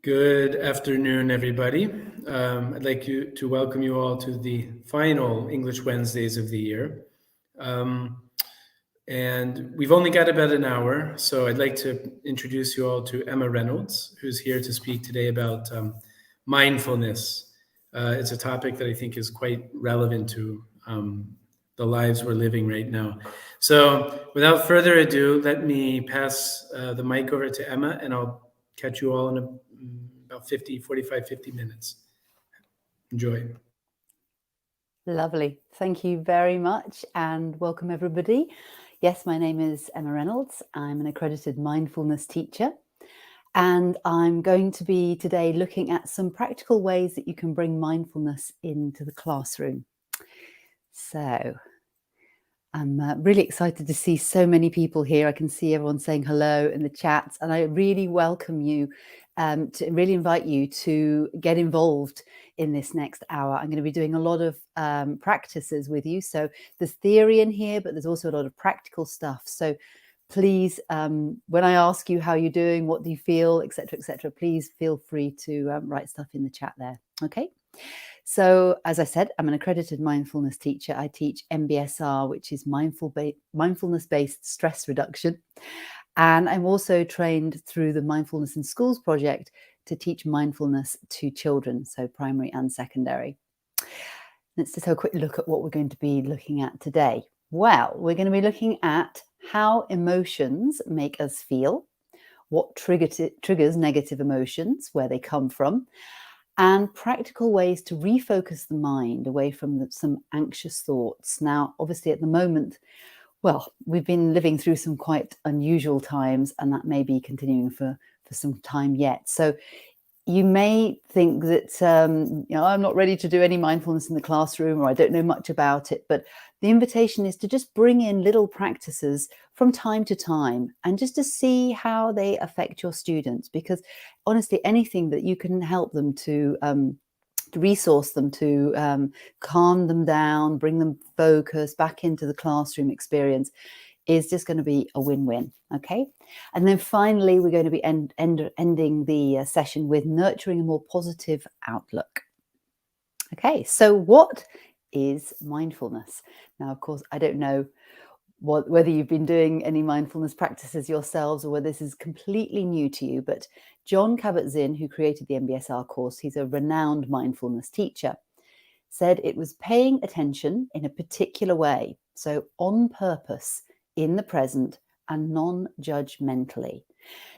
Good afternoon, everybody. I'd like to welcome you all to the final English Wednesdays of the year. And we've only got about an hour, so I'd like to introduce you all to Emma Reynolds, who's here to speak today about mindfulness. It's a topic that I think is quite relevant to the lives we're living right now. So without further ado, let me pass the mic over to Emma, and I'll catch you all in about 50 minutes. Enjoy. Lovely. Thank you very much and welcome everybody. Yes, my name is Emma Reynolds. I'm an accredited mindfulness teacher and I'm going to be today looking at some practical ways that you can bring mindfulness into the classroom. So I'm really excited to see so many people here. I can see everyone saying hello in the chat, and I really welcome you to really invite you to get involved in this next hour. I'm going to be doing a lot of practices with you. So there's theory in here, but there's also a lot of practical stuff. So please, when I ask you how you're doing, what do you feel, etc., please feel free to write stuff in the chat there. Okay. So, as I said, I'm an accredited mindfulness teacher. I teach MBSR, which is mindfulness-based stress reduction. And I'm also trained through the Mindfulness in Schools project to teach mindfulness to children, so primary and secondary. Let's just have a quick look at what we're going to be looking at today. Well, we're going to be looking at how emotions make us feel, what triggers negative emotions, where they come from, and practical ways to refocus the mind away from some anxious thoughts. Now, obviously, at the moment, well, we've been living through some quite unusual times, and that may be continuing for some time yet. So you may think that, I'm not ready to do any mindfulness in the classroom, or I don't know much about it, but the invitation is to just bring in little practices from time to time and just to see how they affect your students, because honestly, anything that you can help them to resource them, to calm them down, bring them focus back into the classroom experience is just going to be a win-win. Okay. And then finally, we're going to be ending the session with nurturing a more positive outlook. Okay. So what is mindfulness? Now, of course, I don't know whether you've been doing any mindfulness practices yourselves or whether this is completely new to you, but Jon Kabat-Zinn, who created the MBSR course, he's a renowned mindfulness teacher, said it was paying attention in a particular way, so on purpose, in the present, and non-judgmentally.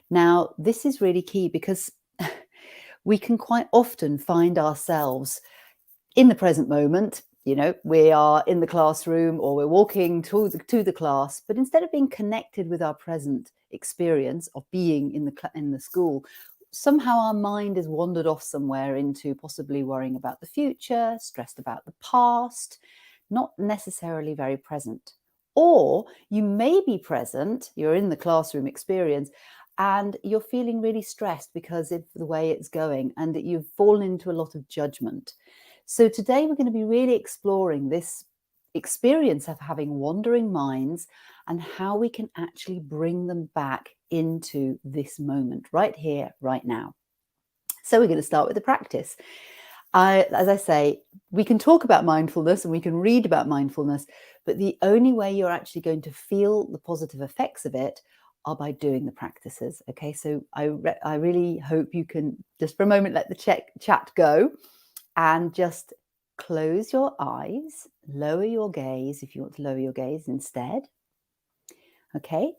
Now, this is really key because we can quite often find ourselves in the present moment. You know, we are in the classroom or we're walking to the class, but instead of being connected with our present experience of being in the school, somehow our mind has wandered off somewhere into possibly worrying about the future, stressed about the past, not necessarily very present. Or you may be present, you're in the classroom experience, and you're feeling really stressed because of the way it's going and that you've fallen into a lot of judgment. So today we're going to be really exploring this experience of having wandering minds and how we can actually bring them back into this moment, right here, right now. So we're going to start with the practice. As I say, we can talk about mindfulness and we can read about mindfulness, but the only way you're actually going to feel the positive effects of it are by doing the practices. Okay, so I really hope you can just for a moment let the chat go and just close your eyes, lower your gaze if you want to lower your gaze instead. Okay.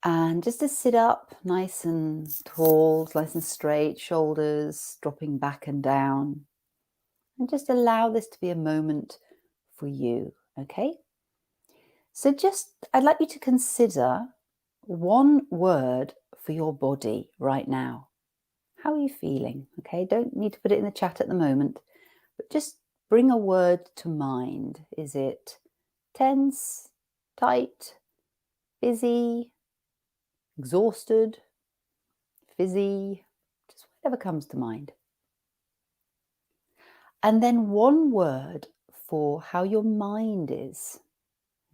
And just to sit up nice and tall, nice and straight, shoulders dropping back and down. And just allow this to be a moment for you, okay? So I'd like you to consider one word for your body right now. How are you feeling? Okay, don't need to put it in the chat at the moment, but just bring a word to mind. Is it tense, tight, busy, exhausted, fizzy, just whatever comes to mind. And then one word for how your mind is.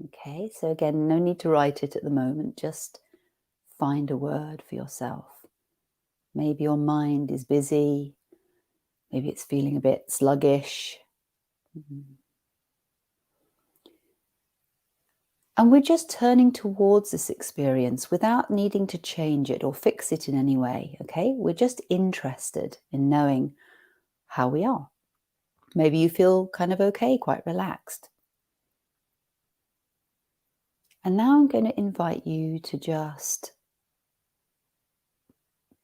Okay, so again, no need to write it at the moment, just find a word for yourself. Maybe your mind is busy. Maybe it's feeling a bit sluggish. And we're just turning towards this experience without needing to change it or fix it in any way, okay? We're just interested in knowing how we are. Maybe you feel kind of okay, quite relaxed. And now I'm going to invite you to just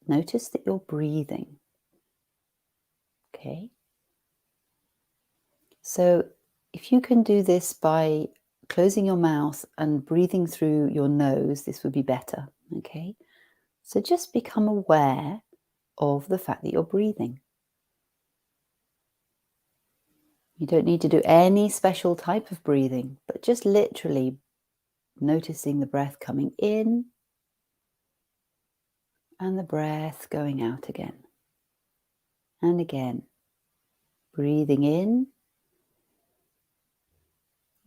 notice that you're breathing, okay? So if you can do this by closing your mouth and breathing through your nose, this would be better, okay? So just become aware of the fact that you're breathing. You don't need to do any special type of breathing, but just literally noticing the breath coming in and the breath going out again. And again, breathing in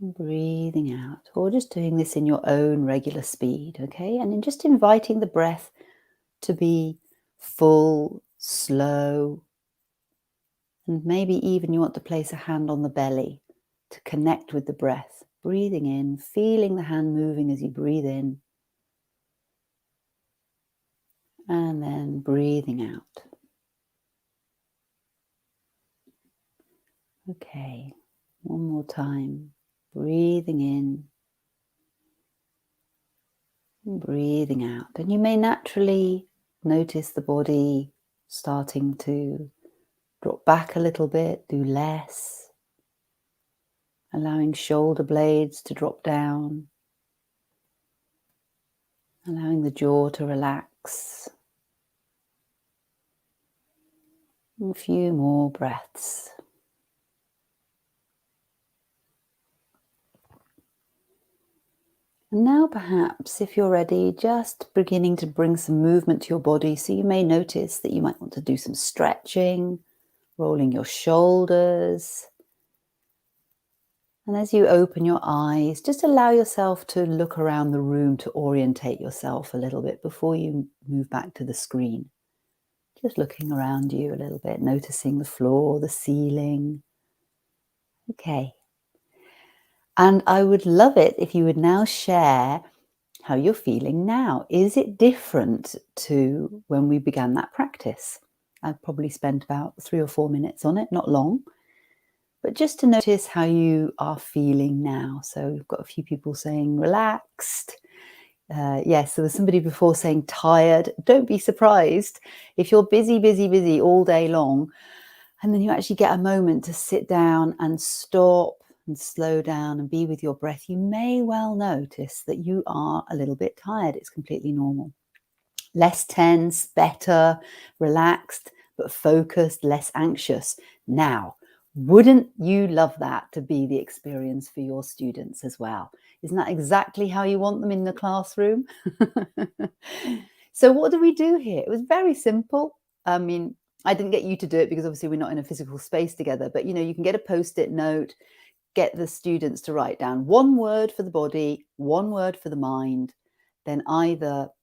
and breathing out, or just doing this in your own regular speed, okay? And then just inviting the breath to be full, slow, and maybe even you want to place a hand on the belly to connect with the breath. Breathing in, feeling the hand moving as you breathe in, and then breathing out. Okay, one more time. Breathing in, and breathing out. And you may naturally notice the body starting to drop back a little bit, do less, allowing shoulder blades to drop down, allowing the jaw to relax. A few more breaths. And now perhaps, if you're ready, just beginning to bring some movement to your body. So you may notice that you might want to do some stretching, rolling your shoulders. And as you open your eyes, just allow yourself to look around the room to orientate yourself a little bit before you move back to the screen. Just looking around you a little bit, noticing the floor, the ceiling. Okay. And I would love it if you would now share how you're feeling now. Is it different to when we began that practice? I've probably spent about 3 or 4 minutes on it, not long, but just to notice how you are feeling now. So we've got a few people saying relaxed. Yes, there was somebody before saying tired. Don't be surprised if you're busy all day long, and then you actually get a moment to sit down and stop and slow down and be with your breath. You may well notice that you are a little bit tired. It's completely normal. Less tense, better, relaxed, but focused, less anxious. Now, wouldn't you love that to be the experience for your students as well? Isn't that exactly how you want them in the classroom? So what do we do here? It was very simple. I mean, I didn't get you to do it because obviously we're not in a physical space together, but you can get a post-it note, get the students to write down 1 word for the body, 1 word for the mind. Then I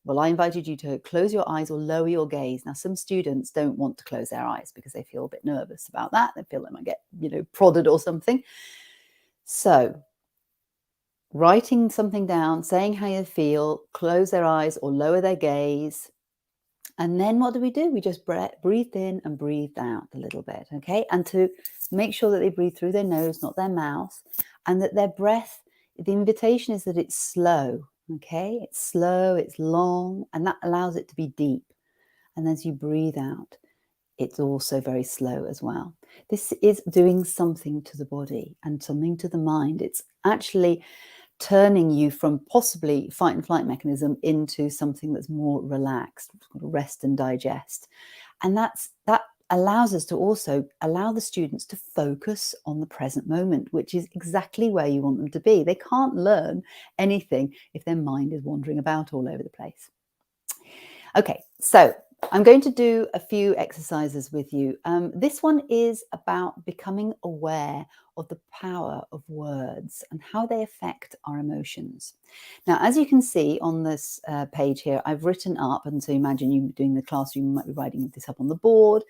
invited you to close your eyes or lower your gaze. Now, some students don't want to close their eyes because they feel a bit nervous about that. They feel they might get, prodded or something. So writing something down, saying how you feel, close their eyes or lower their gaze. And then what do? We just breathed in and breathed out a little bit, okay? And to make sure that they breathe through their nose, not their mouth, and that their breath, the invitation is that it's slow, okay? It's slow, it's long, and that allows it to be deep. And as you breathe out, it's also very slow as well. This is doing something to the body and something to the mind. It's actually turning you from possibly fight and flight mechanism into something that's more relaxed, rest and digest. And that allows us to also allow the students to focus on the present moment, which is exactly where you want them to be. They can't learn anything if their mind is wandering about all over the place. Okay, so I'm going to do a few exercises with you. This one is about becoming aware of the power of words and how they affect our emotions. Now, as you can see on this page here, I've written up, and so imagine you doing the classroom, you might be writing this up on the board.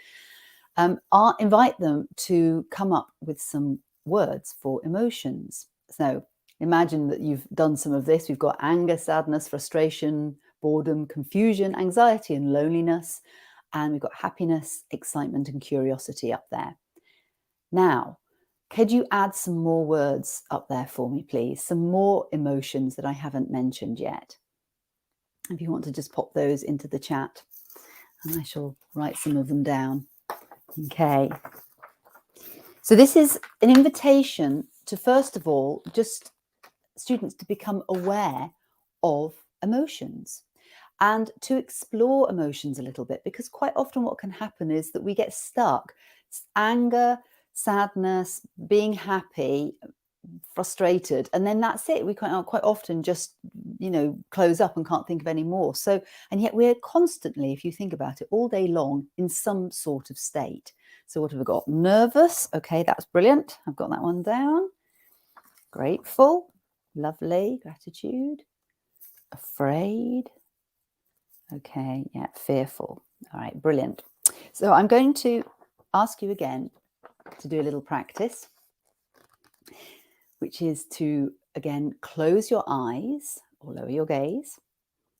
I'll invite them to come up with some words for emotions. So imagine that you've done some of this. We've got anger, sadness, frustration, boredom, confusion, anxiety, and loneliness. And we've got happiness, excitement, and curiosity up there. Now, could you add some more words up there for me, please? Some more emotions that I haven't mentioned yet. If you want to just pop those into the chat, and I shall write some of them down. Okay. So this is an invitation to, first of all, just students to become aware of emotions and to explore emotions a little bit, because quite often what can happen is that we get stuck. It's anger, sadness, being happy, frustrated, and then that's it. We quite often just, close up and can't think of any more. So, and yet we're constantly, if you think about it, all day long in some sort of state. So what have we got? Nervous. Okay, that's brilliant. I've got that one down. Grateful. Lovely. Gratitude. Afraid. Okay, yeah, fearful. All right, brilliant. So I'm going to ask you again to do a little practice, which is to, again, close your eyes or lower your gaze.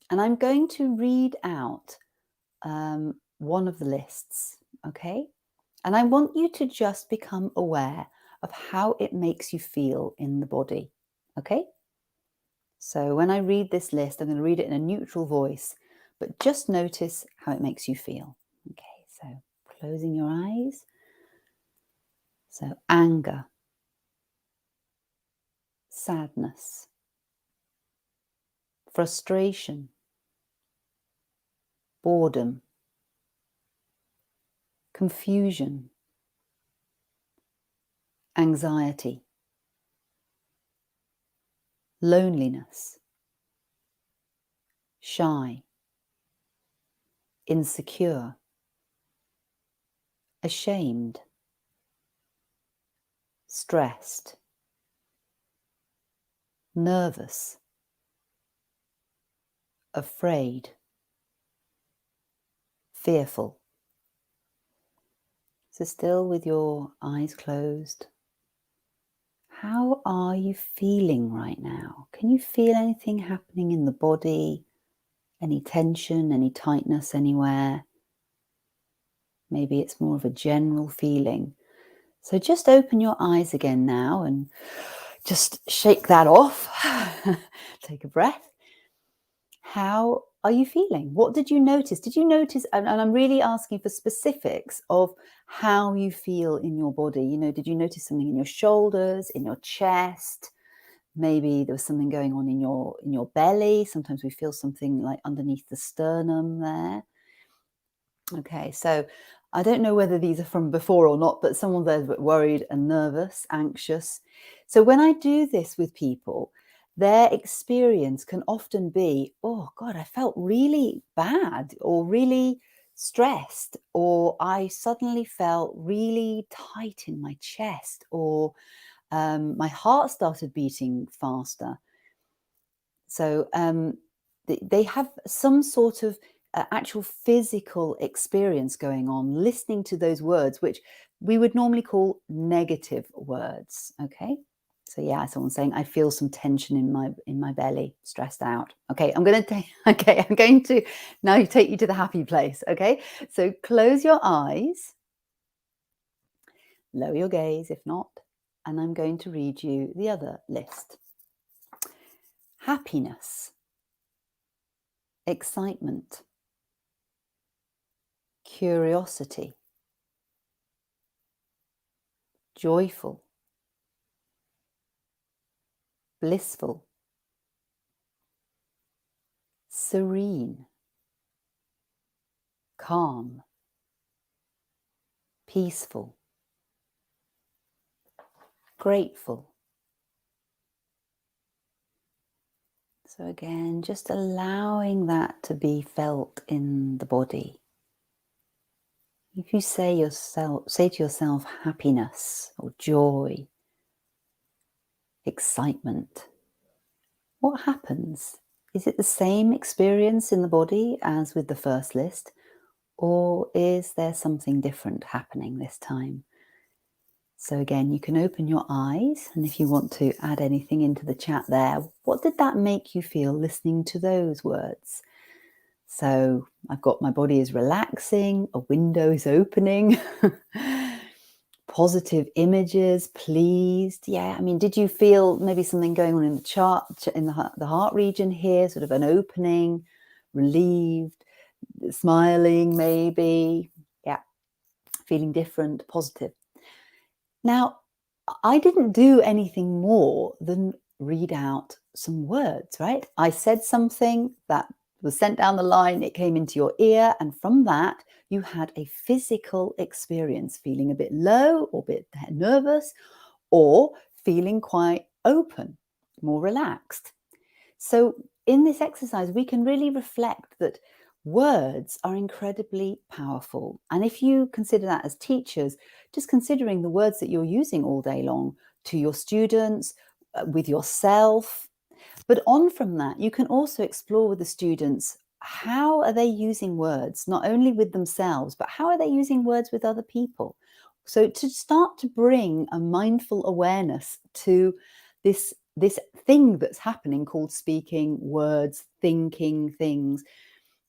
And I'm going to read out one of the lists, okay? And I want you to just become aware of how it makes you feel in the body, okay? So when I read this list, I'm going to read it in a neutral voice, but just notice how it makes you feel. Okay, so closing your eyes. So anger, sadness, frustration, boredom, confusion, anxiety, loneliness, shy, insecure, ashamed, stressed, nervous, afraid, fearful. So still with your eyes closed, how are you feeling right now? Can you feel anything happening in the body? Any tension, any tightness anywhere? Maybe it's more of a general feeling. So just open your eyes again now and just shake that off. Take a breath. How are you feeling? What did you notice? Did you notice, and I'm really asking for specifics of how you feel in your body. Did you notice something in your shoulders, in your chest? Maybe there was something going on in your belly. Sometimes we feel something like underneath the sternum there. Okay, so I don't know whether these are from before or not, but someone there's worried and nervous, anxious. So when I do this with people, their experience can often be, oh God, I felt really bad or really stressed, or I suddenly felt really tight in my chest, or my heart started beating faster. So they have some sort of actual physical experience going on, listening to those words, which we would normally call negative words. Okay. So yeah, someone's saying, I feel some tension in my belly, stressed out. Okay, I'm going to now take you to the happy place. Okay, so close your eyes, lower your gaze if not, and I'm going to read you the other list. Happiness, excitement, curiosity, joyful, blissful, serene, calm, peaceful, grateful. So again, just allowing that to be felt in the body. If you say to yourself happiness or joy, excitement. What happens? Is it the same experience in the body as with the first list, or is there something different happening this time? So again, you can open your eyes, and if you want to add anything into the chat there, what did that make you feel listening to those words? So I've got my body is relaxing, a window is opening, positive images, pleased. Yeah, I mean, did you feel maybe something going on in the chart, in the heart region here, sort of an opening, relieved, smiling maybe? Yeah, feeling different, positive. Now, I didn't do anything more than read out some words, right? I said something that was sent down the line, it came into your ear, and from that, you had a physical experience, feeling a bit low or a bit nervous, or feeling quite open, more relaxed. So in this exercise, we can really reflect that words are incredibly powerful. And if you consider that as teachers, just considering the words that you're using all day long to your students, with yourself. But on from that, you can also explore with the students, how are they using words, not only with themselves, but how are they using words with other people? So to start to bring a mindful awareness to this thing that's happening called speaking, words, thinking things,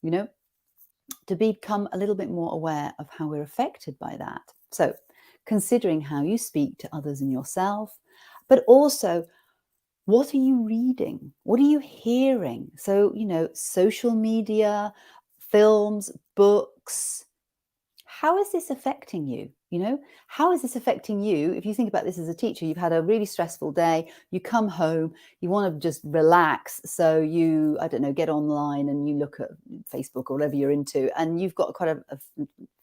you know, to become a little bit more aware of how we're affected by that. So considering how you speak to others and yourself, but also, what are you reading? What are you hearing? So, you know, social media, films, books. How is this affecting you? You know, how is this affecting you? If you think about this as a teacher, you've had a really stressful day, you come home, you want to just relax. So you, I don't know, get online and you look at Facebook or whatever you're into, and you've got quite a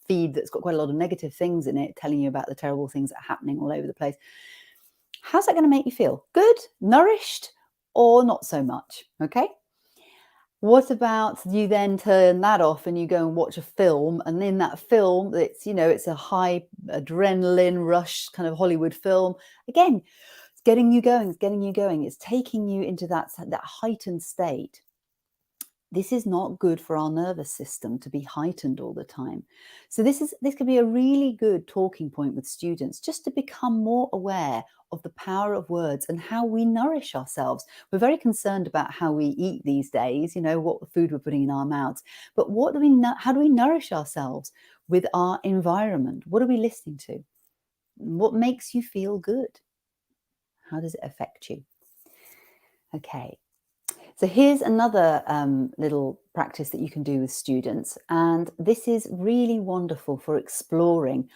feed that's got quite a lot of negative things in it, telling you about the terrible things that are happening all over the place. How's that going to make you feel? Good, nourished, or not so much? Okay. What about you then turn that off and you go and watch a film, and in that film, it's, you know, it's a high adrenaline rush kind of Hollywood film. Again, it's getting you going, it's taking you into that heightened state. This is not good for our nervous system to be heightened all the time. So this could be a really good talking point with students, just to become more aware of the power of words and how we nourish ourselves. We're very concerned about how we eat these days, you know, what food we're putting in our mouths. But how do we nourish ourselves with our environment? What are we listening to? What makes you feel good? How does it affect you? Okay. So here's another little practice that you can do with students. And this is really wonderful for exploring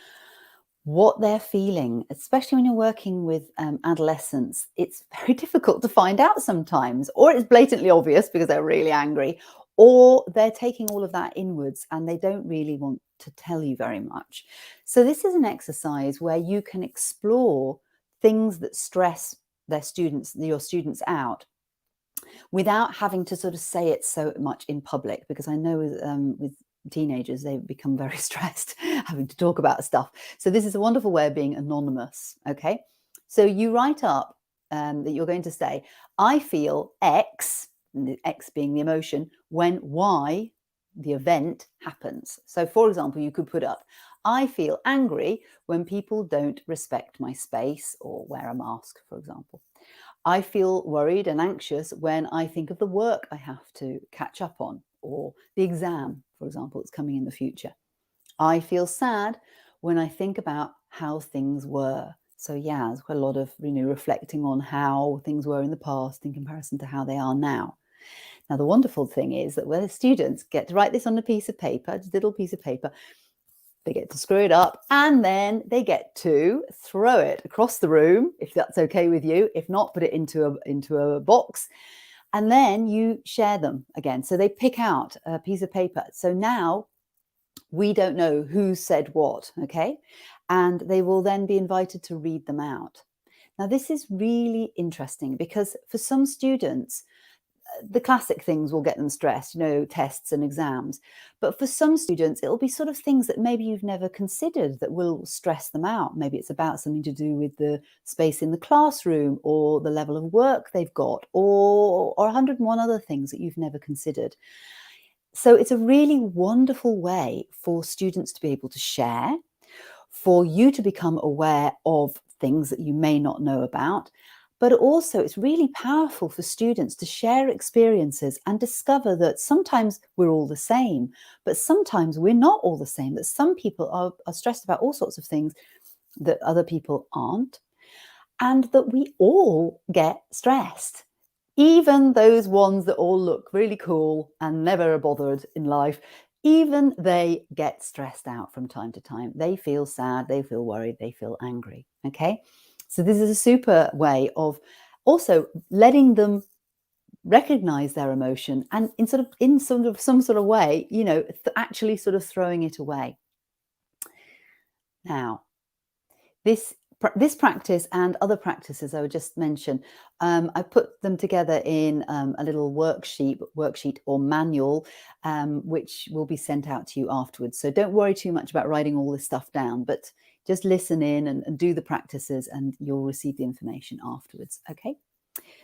what they're feeling, especially when you're working with adolescents. It's very difficult to find out sometimes, or it's blatantly obvious because they're really angry, or they're taking all of that inwards and they don't really want to tell you very much. So this is an exercise where you can explore things that stress your students out, without having to sort of say it so much in public, because I know with teenagers, they become very stressed having to talk about stuff. So this is a wonderful way of being anonymous. Okay, so you write up that you're going to say, I feel X, and the X being the emotion, when Y, the event, happens. So for example, you could put up, I feel angry when people don't respect my space or wear a mask, for example. I feel worried and anxious when I think of the work I have to catch up on, or the exam, for example, that's coming in the future. I feel sad when I think about how things were. So yeah, there's quite a lot of, you know, reflecting on how things were in the past in comparison to how they are now. Now, the wonderful thing is that when the students get to write this on a piece of paper, just a little piece of paper, they get to screw it up, and then they get to throw it across the room, if that's okay with you. If not, put it into a box, and then you share them again. So they pick out a piece of paper. So now we don't know who said what, okay? And they will then be invited to read them out. Now, this is really interesting because for some students, the classic things will get them stressed, tests and exams. But for some students, it'll be sort of things that maybe you've never considered that will stress them out. Maybe it's about something to do with the space in the classroom or the level of work they've got, or 101 other things that you've never considered. So it's a really wonderful way for students to be able to share, for you to become aware of things that you may not know about. But also, it's really powerful for students to share experiences and discover that sometimes we're all the same, but sometimes we're not all the same, that some people are stressed about all sorts of things that other people aren't, and that we all get stressed. Even those ones that all look really cool and never are bothered in life, even they get stressed out from time to time. They feel sad, they feel worried, they feel angry. Okay. So this is a super way of also letting them recognize their emotion and in some sort of way, actually sort of throwing it away. Now, this practice and other practices I would just mention, I put them together in a little worksheet or manual, which will be sent out to you afterwards. So don't worry too much about writing all this stuff down, but just listen in and do the practices and you'll receive the information afterwards. Okay.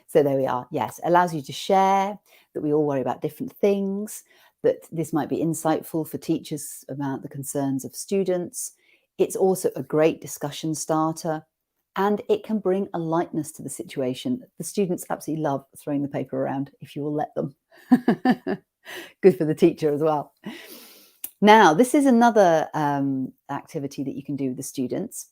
So there we are. Yes, allows you to share, that we all worry about different things, that this might be insightful for teachers about the concerns of students. It's also a great discussion starter, and it can bring a lightness to the situation. The students absolutely love throwing the paper around if you will let them. Good for the teacher as well. Now, this is another activity that you can do with the students.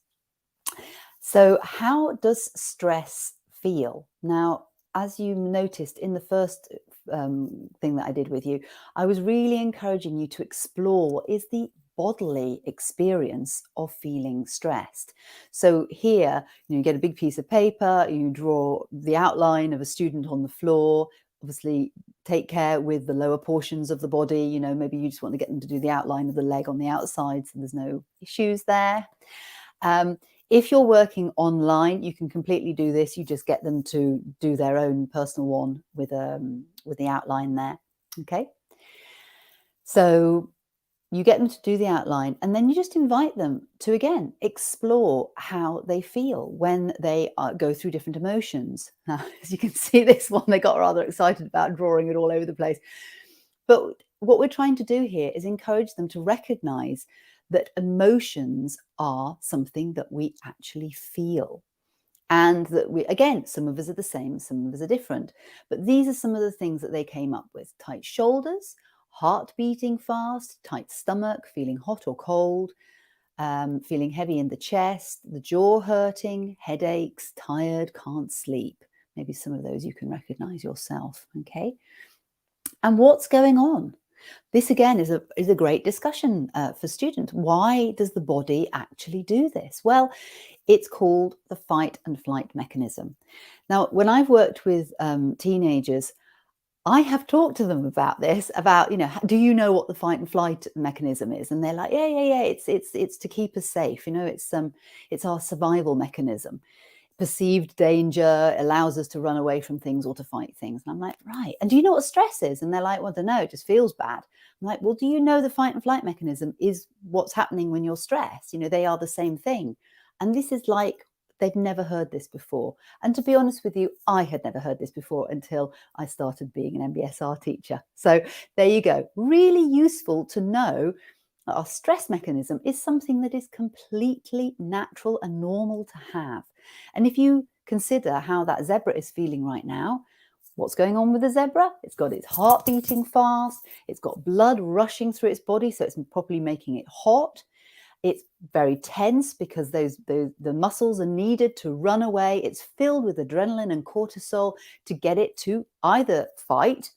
So how does stress feel? Now, as you noticed in the first thing that I did with you, I was really encouraging you to explore what is the bodily experience of feeling stressed. So here, you get a big piece of paper, you draw the outline of a student on the floor. Obviously, take care with the lower portions of the body. Maybe you just want to get them to do the outline of the leg on the outside, so there's no issues there. If you're working online, you can completely do this. You just get them to do their own personal one with the outline there. Okay. So you get them to do the outline, and then you just invite them to, again, explore how they feel when they go through different emotions. Now, as you can see, this one, they got rather excited about drawing it all over the place. But what we're trying to do here is encourage them to recognize that emotions are something that we actually feel. And that again, some of us are the same, some of us are different. But these are some of the things that they came up with: tight shoulders, heart beating fast, tight stomach, feeling hot or cold, feeling heavy in the chest, the jaw hurting, headaches, tired, can't sleep. Maybe some of those you can recognize yourself. Okay. And what's going on? This again is a great discussion for students. Why does the body actually do this? Well, it's called the fight and flight mechanism. Now, when I've worked with teenagers, I have talked to them about this, about, do you know what the fight and flight mechanism is? And they're like, yeah. It's to keep us safe. It's our survival mechanism. Perceived danger allows us to run away from things or to fight things. And I'm like, right. And do you know what stress is? And they're like, well, I don't know. It just feels bad. I'm like, well, do you know the fight and flight mechanism is what's happening when you're stressed? They are the same thing. And this is like, they've never heard this before. And to be honest with you, I had never heard this before until I started being an MBSR teacher. So there you go. Really useful to know that our stress mechanism is something that is completely natural and normal to have. And if you consider how that zebra is feeling right now, what's going on with the zebra? It's got its heart beating fast. It's got blood rushing through its body, so it's probably making it hot. It's very tense because the muscles are needed to run away. It's filled with adrenaline and cortisol to get it to either fight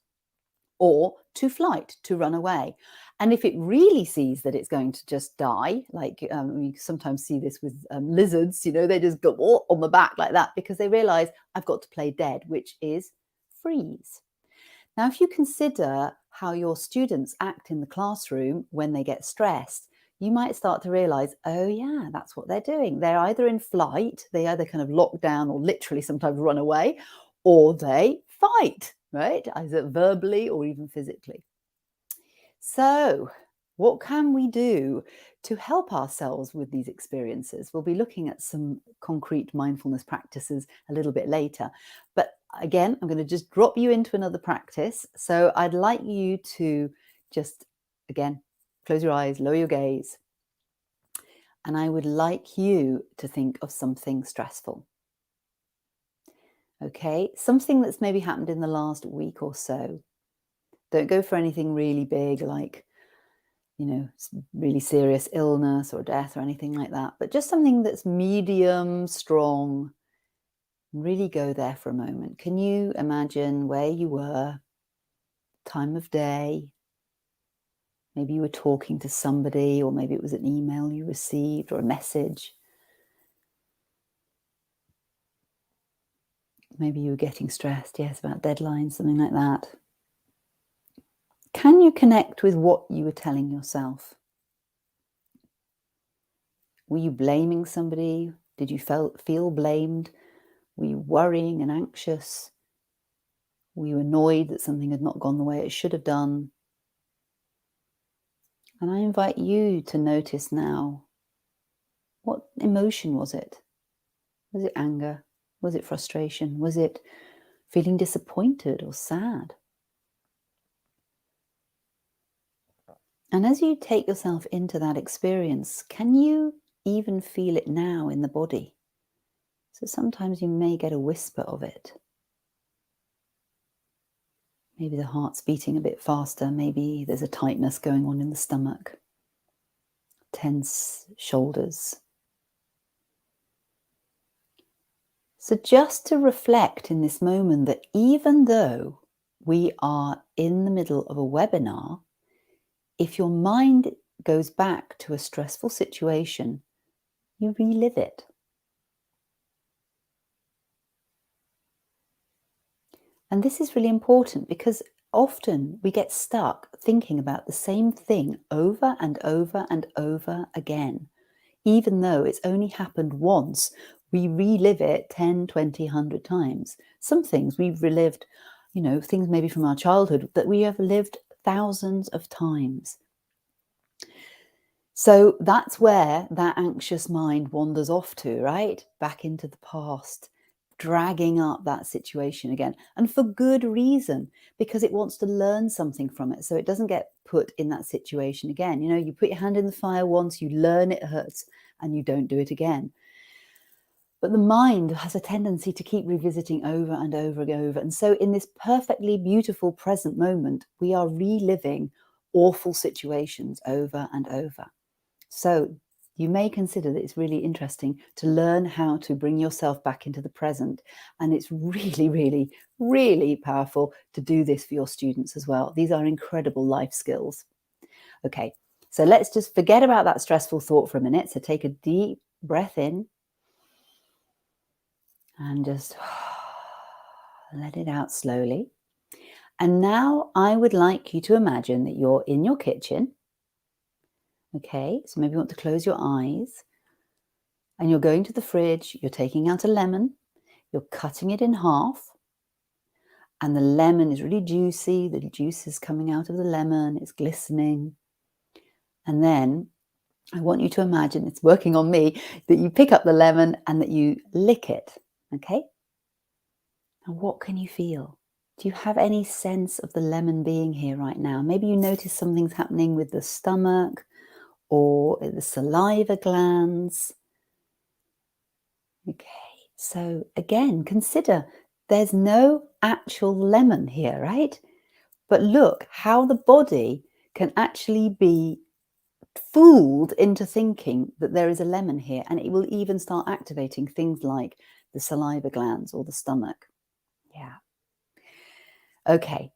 or to flight, to run away. And if it really sees that it's going to just die, like you sometimes see this with lizards, they just go on the back like that because they realize I've got to play dead, which is freeze. Now, if you consider how your students act in the classroom when they get stressed, you might start to realize, oh yeah, that's what they're doing. They're either in flight, they either kind of lock down or literally sometimes run away, or they fight. right? Either verbally or even physically. So, what can we do to help ourselves with these experiences? We'll be looking at some concrete mindfulness practices a little bit later. But again, I'm going to just drop you into another practice. So, I'd like you to just, again, close your eyes, lower your gaze. And I would like you to think of something stressful. Okay, something that's maybe happened in the last week or so. Don't go for anything really big like, really serious illness or death or anything like that, but just something that's medium, strong. Really go there for a moment. Can you imagine where you were, time of day? Maybe you were talking to somebody, or maybe it was an email you received or a message. Maybe you were getting stressed, yes, about deadlines, something like that. Can you connect with what you were telling yourself? Were you blaming somebody? Did you feel blamed? Were you worrying and anxious? Were you annoyed that something had not gone the way it should have done? And I invite you to notice now, what emotion was it? Was it anger? Was it frustration? Was it feeling disappointed or sad? And as you take yourself into that experience, can you even feel it now in the body? So sometimes you may get a whisper of it. Maybe the heart's beating a bit faster. Maybe there's a tightness going on in the stomach. Tense shoulders. So just to reflect in this moment that even though we are in the middle of a webinar, if your mind goes back to a stressful situation, you relive it. And this is really important because often we get stuck thinking about the same thing over and over and over again. Even though it's only happened once, we relive it 10, 20, 100 times. Some things we've relived, things maybe from our childhood that we have lived thousands of times. So that's where that anxious mind wanders off to, right? Back into the past, dragging up that situation again. And for good reason, because it wants to learn something from it. So it doesn't get put in that situation again. You put your hand in the fire once, you learn it hurts, and you don't do it again. But the mind has a tendency to keep revisiting over and over and over. And so in this perfectly beautiful present moment, we are reliving awful situations over and over. So you may consider that it's really interesting to learn how to bring yourself back into the present. And it's really, really, really powerful to do this for your students as well. These are incredible life skills. Okay, so let's just forget about that stressful thought for a minute. So take a deep breath in and just let it out slowly. And now I would like you to imagine that you're in your kitchen. Okay, so maybe you want to close your eyes and you're going to the fridge, you're taking out a lemon, you're cutting it in half, and the lemon is really juicy, the juice is coming out of the lemon, it's glistening. And then I want you to imagine, it's working on me, that you pick up the lemon and that you lick it, okay? Now what can you feel? Do you have any sense of the lemon being here right now? Maybe you notice something's happening with the stomach or the saliva glands. Okay, so again, consider there's no actual lemon here, right? But look how the body can actually be fooled into thinking that there is a lemon here, and it will even start activating things like the saliva glands or the stomach. Yeah. Okay.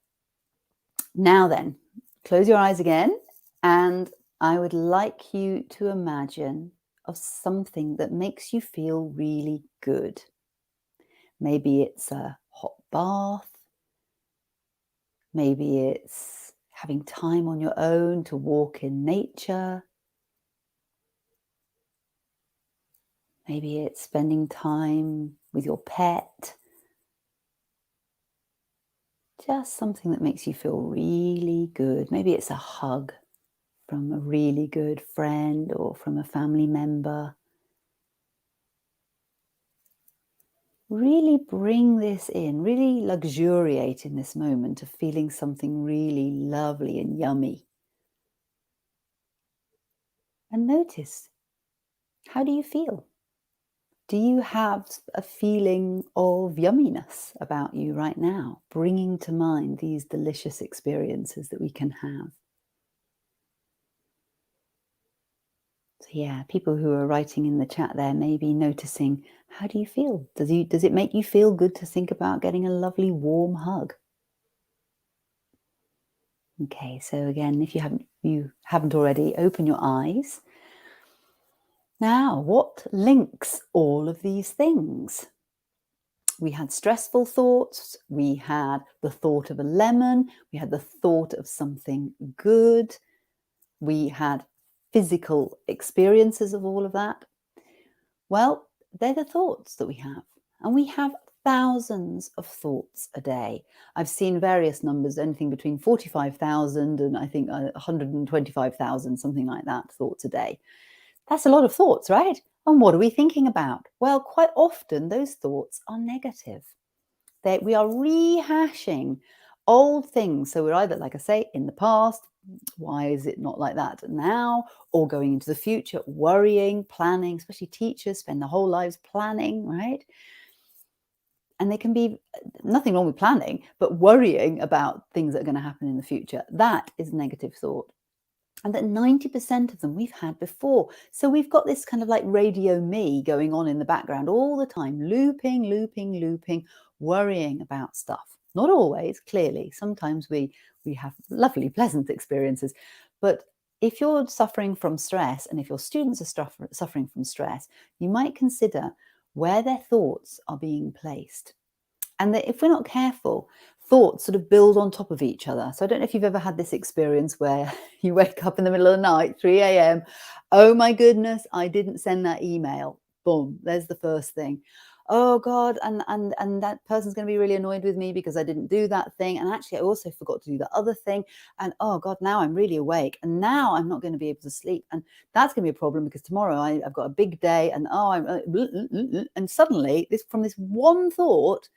Now then, close your eyes again, and I would like you to imagine of something that makes you feel really good. Maybe it's a hot bath. Maybe it's having time on your own to walk in nature. Maybe it's spending time with your pet, Just something that makes you feel really good. Maybe it's a hug from a really good friend or from a family member. Really bring this in, really luxuriate in this moment of feeling something really lovely and yummy. And notice, how do you feel? Do you have a feeling of yumminess about you right now, bringing to mind these delicious experiences that we can have? So yeah, people who are writing in the chat there may be noticing, how do you feel? Does it make you feel good to think about getting a lovely warm hug? Okay, so again, if you haven't already, open your eyes. Now, what links all of these things? We had stressful thoughts, we had the thought of a lemon, we had the thought of something good, we had physical experiences of all of that. Well, they're the thoughts that we have, and we have thousands of thoughts a day. I've seen various numbers, anything between 45,000 and I think 125,000, something like that, thoughts a day. That's a lot of thoughts, right? And what are we thinking about? Well, quite often those thoughts are negative. We are rehashing old things. So we're either, like I say, in the past, why is it not like that now? Or going into the future, worrying, planning, especially teachers spend their whole lives planning, right? And they can be nothing wrong with planning, but worrying about things that are going to happen in the future. That is negative thought. And that 90% of them we've had before. So we've got this kind of like radio me going on in the background all the time, looping, looping, looping, worrying about stuff. Not always, clearly. Sometimes we have lovely, pleasant experiences. But if you're suffering from stress, and if your students are suffering from stress, you might consider where their thoughts are being placed. And that if we're not careful, thoughts sort of build on top of each other. So I don't know if you've ever had this experience where you wake up in the middle of the night, 3 a.m. Oh my goodness, I didn't send that email. Boom, there's the first thing. Oh God, and that person's going to be really annoyed with me because I didn't do that thing. And actually, I also forgot to do the other thing. And oh God, now I'm really awake. And now I'm not going to be able to sleep. And that's going to be a problem because tomorrow I've got a big day. And and suddenly, from this one thought,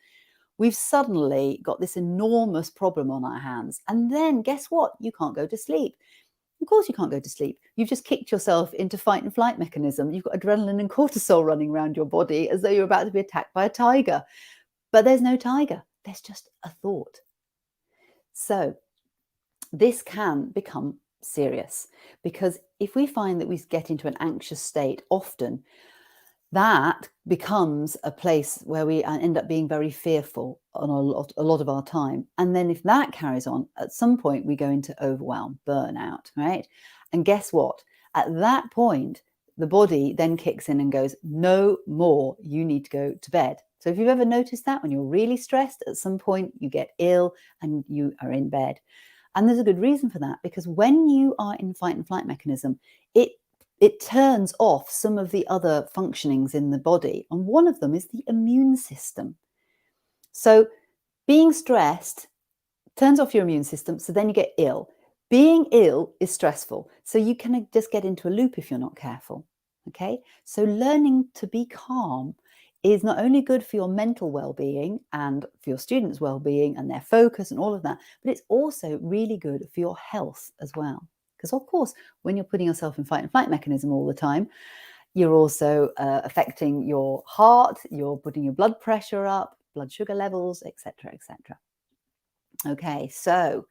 we've suddenly got this enormous problem on our hands. And then guess what? You can't go to sleep. Of course you can't go to sleep. You've just kicked yourself into fight and flight mechanism. You've got adrenaline and cortisol running around your body as though you're about to be attacked by a tiger. But there's no tiger. There's just a thought. So this can become serious because if we find that we get into an anxious state often, that becomes a place where we end up being very fearful on a lot of our time. And then if that carries on, at some point we go into overwhelm, burnout, right? And guess what? At that point, the body then kicks in and goes, no more, you need to go to bed. So if you've ever noticed that when you're really stressed, at some point you get ill and you are in bed. And there's a good reason for that, because when you are in fight and flight mechanism, it turns off some of the other functionings in the body. And one of them is the immune system. So being stressed turns off your immune system. So then you get ill. Being ill is stressful. So you can just get into a loop if you're not careful. Okay. So learning to be calm is not only good for your mental well-being and for your students' well-being and their focus and all of that, but it's also really good for your health as well. Because, of course, when you're putting yourself in fight and flight mechanism all the time, you're also affecting your heart, you're putting your blood pressure up, blood sugar levels, etc., etc. Okay, so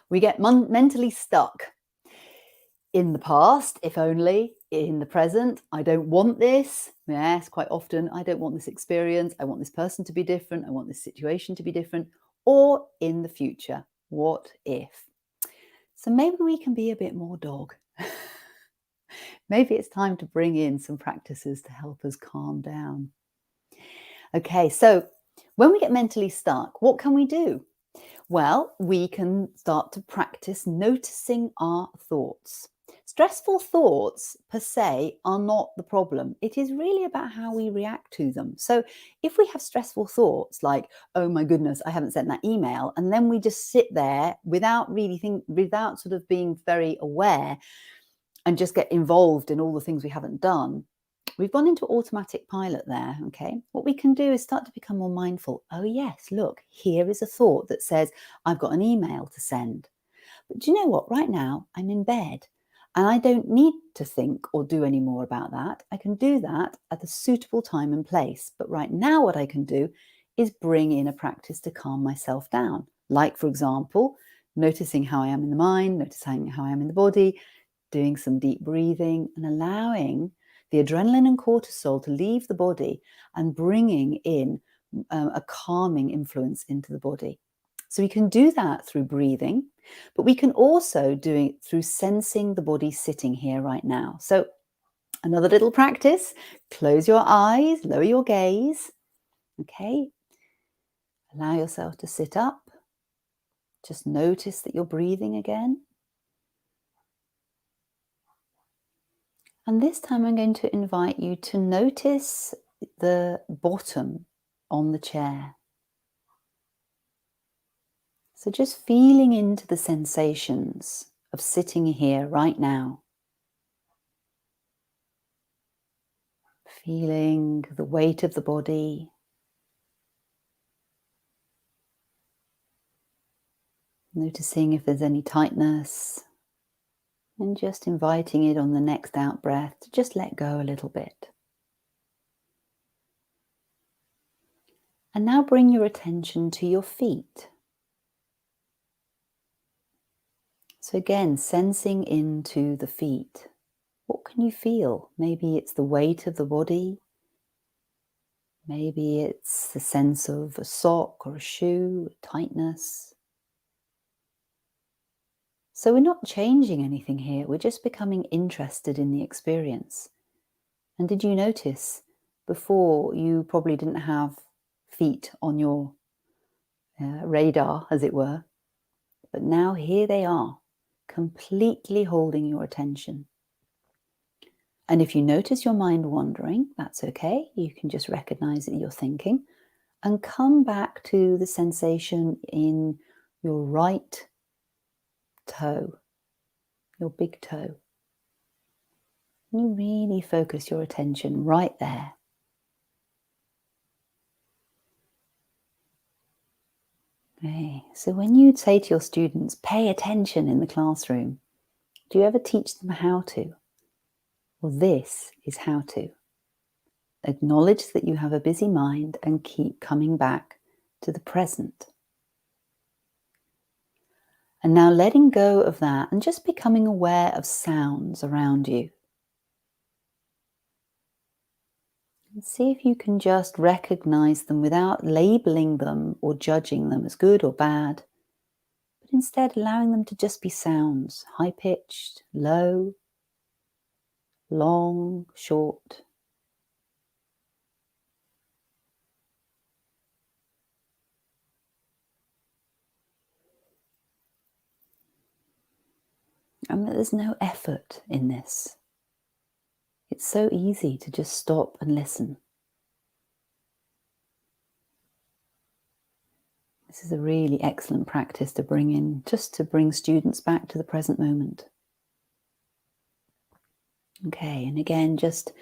we get mentally stuck in the past, if only, in the present. I don't want this. Yes, quite often, I don't want this experience. I want this person to be different. I want this situation to be different. Or in the future, what if? So maybe we can be a bit more dog. Maybe it's time to bring in some practices to help us calm down. Okay, so when we get mentally stuck, what can we do? Well, we can start to practice noticing our thoughts. It's stressful thoughts per se are not the problem. It is really about how we react to them. So if we have stressful thoughts like, oh my goodness, I haven't sent that email, and then we just sit there without sort of being very aware and just get involved in all the things we haven't done, we've gone into automatic pilot there, okay? What we can do is start to become more mindful. Oh yes, look, here is a thought that says, I've got an email to send. But do you know what? Right now, I'm in bed and I don't need to think or do any more about that. I can do that at a suitable time and place. But right now, what I can do is bring in a practice to calm myself down. Like, for example, noticing how I am in the mind, noticing how I am in the body, doing some deep breathing and allowing the adrenaline and cortisol to leave the body and bringing in a calming influence into the body. So we can do that through breathing, but we can also do it through sensing the body sitting here right now. So another little practice, close your eyes, lower your gaze. Okay. Allow yourself to sit up. Just notice that you're breathing again. And this time I'm going to invite you to notice the bottom on the chair. So just feeling into the sensations of sitting here right now. Feeling the weight of the body. Noticing if there's any tightness. And just inviting it on the next out breath to just let go a little bit. And now bring your attention to your feet. So again, sensing into the feet. What can you feel? Maybe it's the weight of the body. Maybe it's the sense of a sock or a shoe, tightness. So we're not changing anything here. We're just becoming interested in the experience. And did you notice before you probably didn't have feet on your radar, as it were, but now here they are, completely holding your attention. And if you notice your mind wandering, that's okay. You can just recognize that you're thinking and come back to the sensation in your right toe, your big toe. You really focus your attention right there. Okay. So when you say to your students, pay attention in the classroom, do you ever teach them how to? Well, this is how to. Acknowledge that you have a busy mind and keep coming back to the present. And now letting go of that and just becoming aware of sounds around you. And see if you can just recognize them without labeling them or judging them as good or bad, but instead allowing them to just be sounds, high-pitched, low, long, short. And there's no effort in this. It's so easy to just stop and listen. This is a really excellent practice to bring in, just to bring students back to the present moment. Okay, and again, just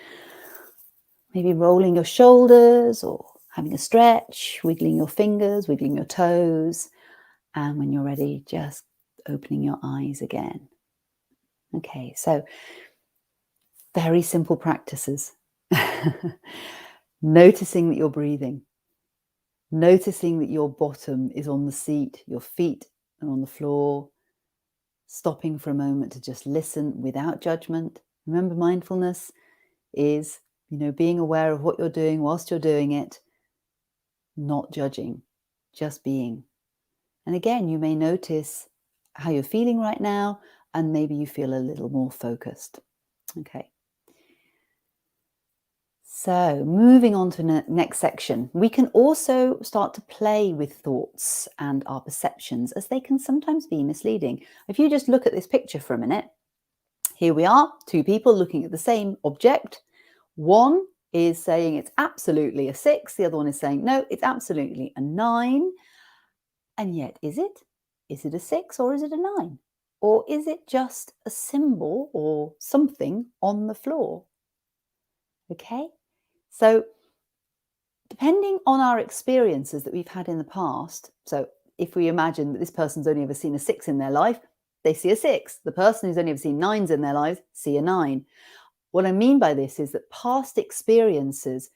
maybe rolling your shoulders or having a stretch, wiggling your fingers, wiggling your toes. And when you're ready, just opening your eyes again. Okay, so very simple practices. Noticing that you're breathing. Noticing that your bottom is on the seat, your feet are on the floor. Stopping for a moment to just listen without judgment. Remember, mindfulness is, being aware of what you're doing whilst you're doing it, not judging, just being. And again, you may notice how you're feeling right now, and maybe you feel a little more focused. Okay. So moving on to the next section, we can also start to play with thoughts and our perceptions, as they can sometimes be misleading. If you just look at this picture for a minute, Here we are, two people looking at the same object. One is saying it's absolutely a 6. The other one is saying, no, it's absolutely a 9. And yet, is it? Is it a 6 or is it a 9? Or is it just a symbol or something on the floor? Okay, so depending on our experiences that we've had in the past, so if we imagine that this person's only ever seen a 6 in their life, they see a 6. The person who's only ever seen 9s in their lives see a 9. What I mean by this is that past experiences,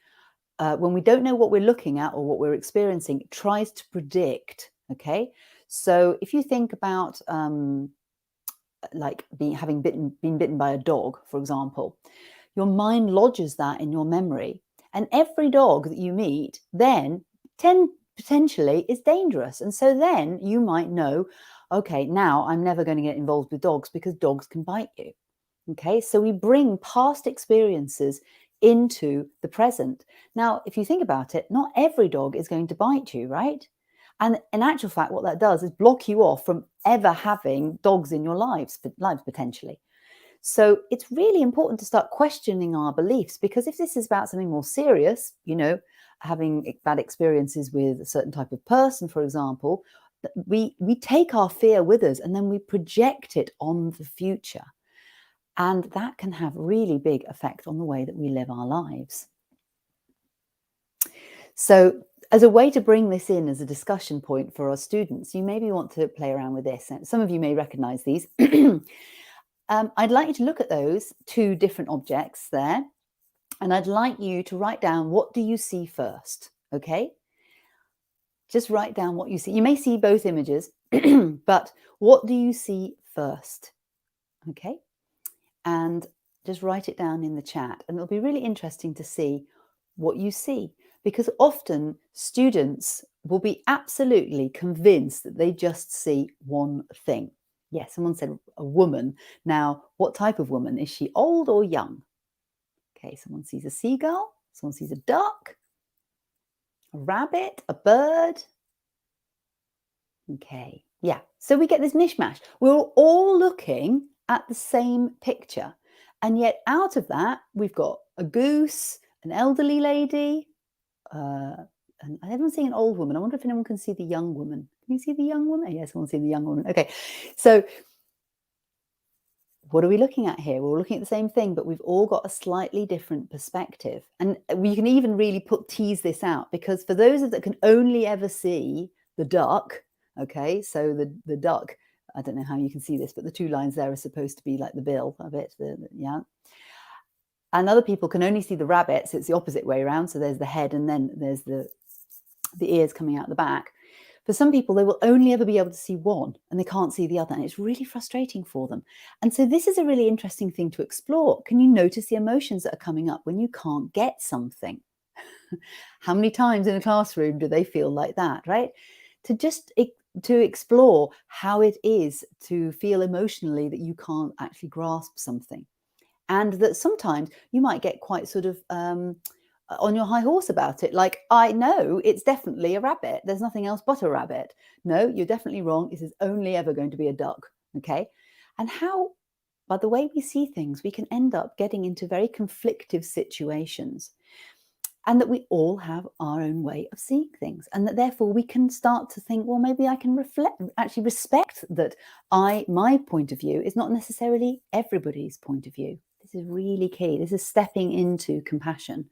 when we don't know what we're looking at or what we're experiencing, it tries to predict. Okay, so if you think about like having been bitten by a dog, for example, your mind lodges that in your memory, and every dog that you meet then potentially is dangerous, and so then you might know, okay, now I'm never going to get involved with dogs because dogs can bite you. Okay, so we bring past experiences into the present. Now, if you think about it, not every dog is going to bite you, right? And in actual fact, what that does is block you off from ever having dogs in your lives potentially. So it's really important to start questioning our beliefs, because if this is about something more serious, you know, having bad experiences with a certain type of person, for example, we take our fear with us and then we project it on the future. And that can have really big effect on the way that we live our lives. So as a way to bring this in as a discussion point for our students, you maybe want to play around with this. Some of you may recognize these. I'd like you to look at those two different objects there, and I'd like you to write down, what do you see first? Okay, just write down what you see. You may see both images, but what do you see first? Okay, and just write it down in the chat, and it'll be really interesting to see what you see, because often students will be absolutely convinced that they just see one thing. Yes, someone said a woman. Now, what type of woman? Is she old or young? Okay, someone sees a seagull, someone sees a duck, a rabbit, a bird. Okay, yeah, so we get this mishmash. We're all looking at the same picture, and yet out of that, we've got a goose, an elderly lady, and I haven't seen an old woman. I wonder if anyone can see the young woman. Can you see the young woman? Yes, I want to see the young woman. Okay, so what are we looking at here? We're all looking at the same thing, but we've all got a slightly different perspective. And we can even really tease this out, because for those that can only ever see the duck, okay, so the duck, I don't know how you can see this, but the two lines there are supposed to be like the bill of it, yeah. And other people can only see the rabbit, so it's the opposite way around. So there's the head, and then there's the ears coming out the back. For some people, they will only ever be able to see one, and they can't see the other, and it's really frustrating for them. And so this is a really interesting thing to explore. Can you notice the emotions that are coming up when you can't get something? How many times in a classroom do they feel like that, right? To explore how it is to feel emotionally that you can't actually grasp something. And that sometimes you might get quite sort of on your high horse about it. Like, I know it's definitely a rabbit. There's nothing else but a rabbit. No, you're definitely wrong. This is only ever going to be a duck. Okay. And how, by the way we see things, we can end up getting into very conflictive situations. And that we all have our own way of seeing things. And that therefore we can start to think, well, maybe I can actually respect that my point of view is not necessarily everybody's point of view. This is really key. This is stepping into compassion.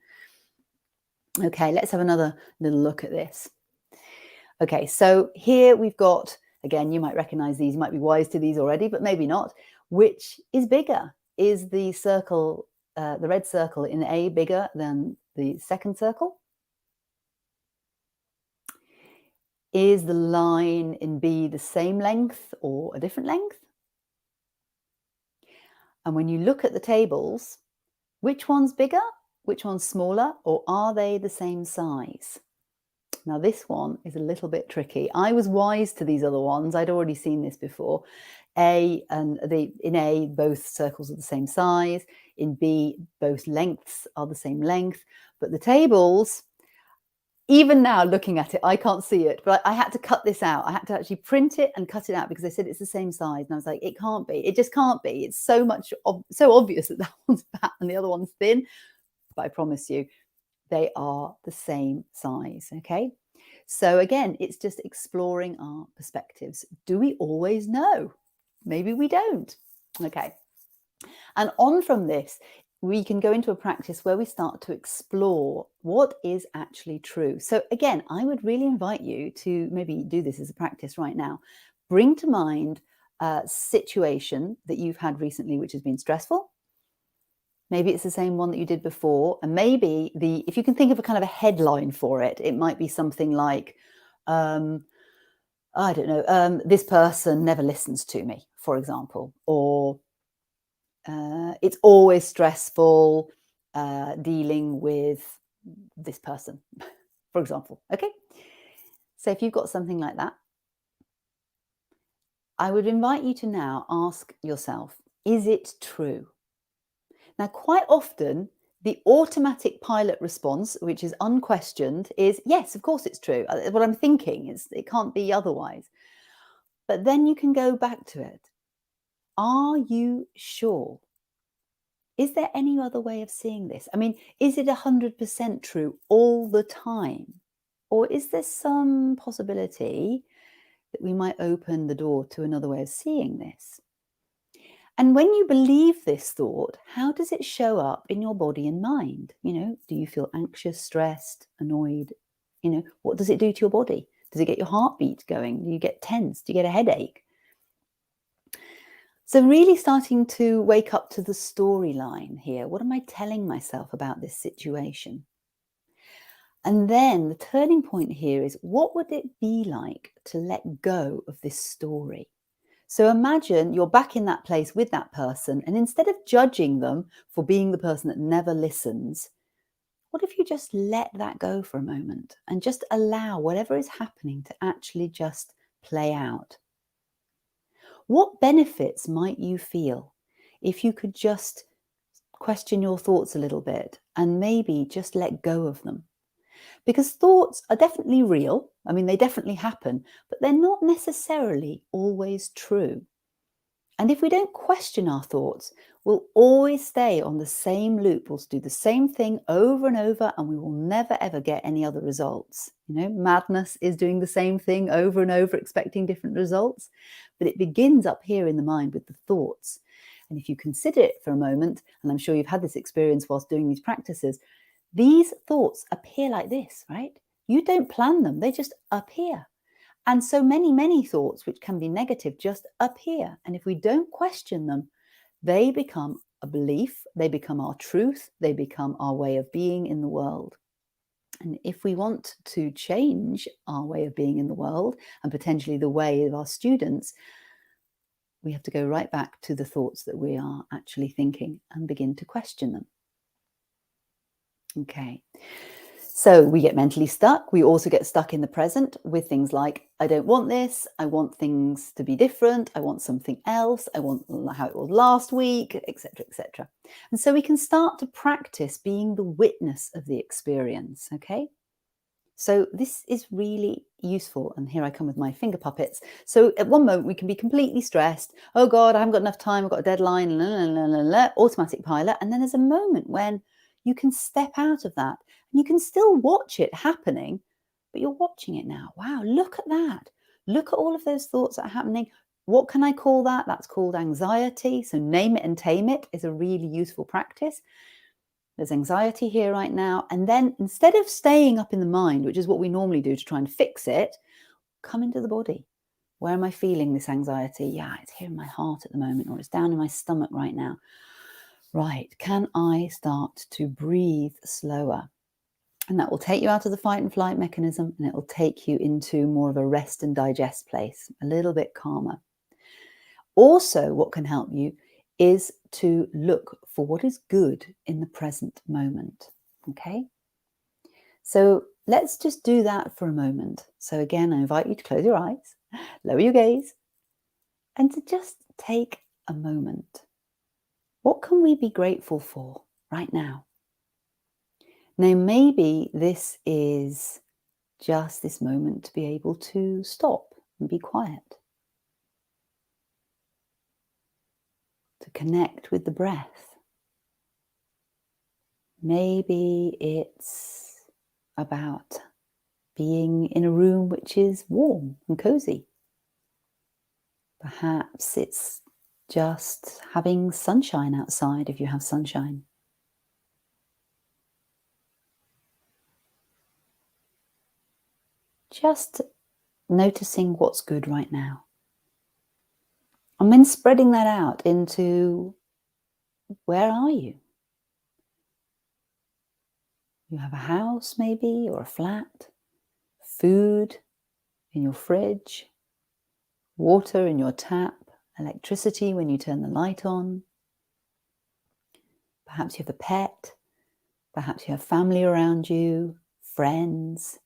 Okay, let's have another little look at this. Okay, so here we've got, again, you might recognize these, you might be wise to these already, but maybe not. Which is bigger? Is the circle, the red circle in A bigger than the second circle? Is the line in B the same length or a different length? And when you look at the tables, which one's bigger, which one's smaller, or are they the same size? Now this one is a little bit tricky. I was wise to these other ones. I'd already seen this before. In A, both circles are the same size. In B, both lengths are the same length. But the tables, even now looking at it, I can't see it, but I had to cut this out. I had to actually print it and cut it out because they said it's the same size. And I was like, it can't be. It just can't be. It's so obvious that one's fat and the other one's thin. But I promise you, they are the same size. Okay. So again, it's just exploring our perspectives. Do we always know? Maybe we don't. Okay. And on from this, we can go into a practice where we start to explore what is actually true. So again, I would really invite you to maybe do this as a practice right now. Bring to mind a situation that you've had recently which has been stressful. Maybe it's the same one that you did before. And maybe if you can think of a kind of a headline for it, it might be something like, I don't know, this person never listens to me, for example, or it's always stressful dealing with this person, for example. Okay. So if you've got something like that, I would invite you to now ask yourself, is it true? Now, quite often, the automatic pilot response, which is unquestioned, is yes, of course it's true. What I'm thinking is it can't be otherwise. But then you can go back to it. Are you sure? Is there any other way of seeing this? I mean, is it 100% true all the time? Or is there some possibility that we might open the door to another way of seeing this? And when you believe this thought, how does it show up in your body and mind? Do you feel anxious, stressed, annoyed? What does it do to your body? Does it get your heartbeat going? Do you get tense? Do you get a headache? So really starting to wake up to the storyline here. What am I telling myself about this situation? And then the turning point here is, what would it be like to let go of this story? So imagine you're back in that place with that person, and instead of judging them for being the person that never listens, what if you just let that go for a moment and just allow whatever is happening to actually just play out? What benefits might you feel if you could just question your thoughts a little bit and maybe just let go of them? Because thoughts are definitely real. I mean, they definitely happen, but they're not necessarily always true. And if we don't question our thoughts, we'll always stay on the same loop. We'll do the same thing over and over, and we will never, ever get any other results. Madness is doing the same thing over and over, expecting different results. But it begins up here in the mind with the thoughts. And if you consider it for a moment, and I'm sure you've had this experience whilst doing these practices, these thoughts appear like this, right? You don't plan them, they just appear. And so many, many thoughts, which can be negative, just appear. And if we don't question them, they become a belief, they become our truth, they become our way of being in the world. And if we want to change our way of being in the world, and potentially the way of our students, we have to go right back to the thoughts that we are actually thinking and begin to question them. Okay. So we get mentally stuck. We also get stuck in the present with things like, I don't want this. I want things to be different. I want something else. I want how it was last week, etc., etc. And so we can start to practice being the witness of the experience. Okay. So this is really useful. And here I come with my finger puppets. So at one moment we can be completely stressed. Oh God, I haven't got enough time. I've got a deadline, automatic pilot. And then there's a moment when you can step out of that. You can still watch it happening, but you're watching it now. Wow, look at that. Look at all of those thoughts that are happening. What can I call that? That's called anxiety. So name it and tame it is a really useful practice. There's anxiety here right now. And then instead of staying up in the mind, which is what we normally do to try and fix it, come into the body. Where am I feeling this anxiety? Yeah, it's here in my heart at the moment, or it's down in my stomach right now. Right, can I start to breathe slower? And that will take you out of the fight and flight mechanism, and it will take you into more of a rest and digest place, a little bit calmer. Also, what can help you is to look for what is good in the present moment. Okay? So let's just do that for a moment. So again, I invite you to close your eyes, lower your gaze, and to just take a moment. What can we be grateful for right now? Now, maybe this is just this moment to be able to stop and be quiet, to connect with the breath. Maybe it's about being in a room which is warm and cozy. Perhaps it's just having sunshine outside if you have sunshine. Just noticing what's good right now. And then spreading that out into where are you? You have a house maybe, or a flat, food in your fridge, water in your tap, electricity when you turn the light on. Perhaps you have a pet, perhaps you have family around you, friends.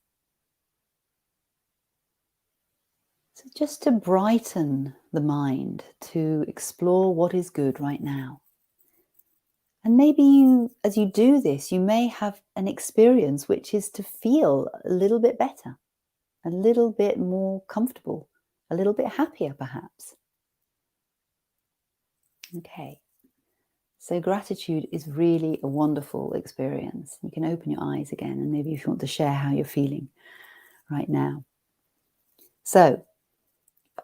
So just to brighten the mind, to explore what is good right now. And maybe you, as you do this, you may have an experience which is to feel a little bit better, a little bit more comfortable, a little bit happier perhaps. Okay, so gratitude is really a wonderful experience. You can open your eyes again, and maybe if you want to share how you're feeling right now. So